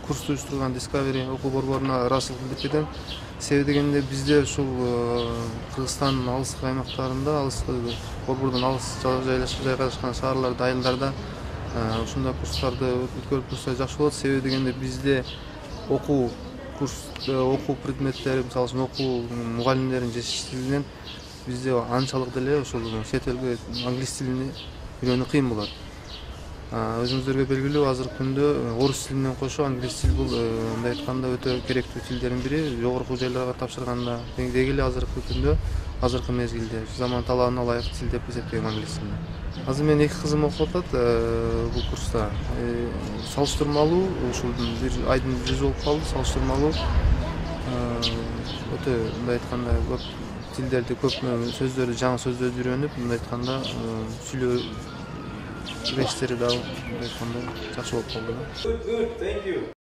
курсту уюштурган Discovery окуу борборуна ыраазычылык билдирип кетем. Себеби дегенде бизде ушул Кыргызстандын алыскы аймактарында, алыскы борбордон алыс жайгашкан шаарларда, айылдарда ушундай курстарды өткөрүп турса жакшы болот. Себеби дегенде бизде окуу предметтери, мисалы үчүн окуу мугалимдердин жетишсиздигинен бизде анчалык деле ошол чет элге англис тилин үйрөнүү кыйын болот. Өзүңүздөргө белгилүү, азыркы күндө орус тилинен кошо англис тил бул мындай айтканда өтө керектүү тилдердин бири. Жогорку жайларга тапшырганда деги эле азыркы күндө, азыркы мезгилде заман талабына ылайык тил деп эсептейм англис тилин. Азыр менин 2 кызым окуп атат бул курста. Салыштырмалуу ушул бир айдын жүзү болуп калды, салыштырмалуу өтө мындай айтканда көп тилдерди, көп сөздөрдү, жаңы сөздөрдү үйрөнүп, мындай айтканда сүйлөө речтери да мындай айтканда жакшы болуп калды.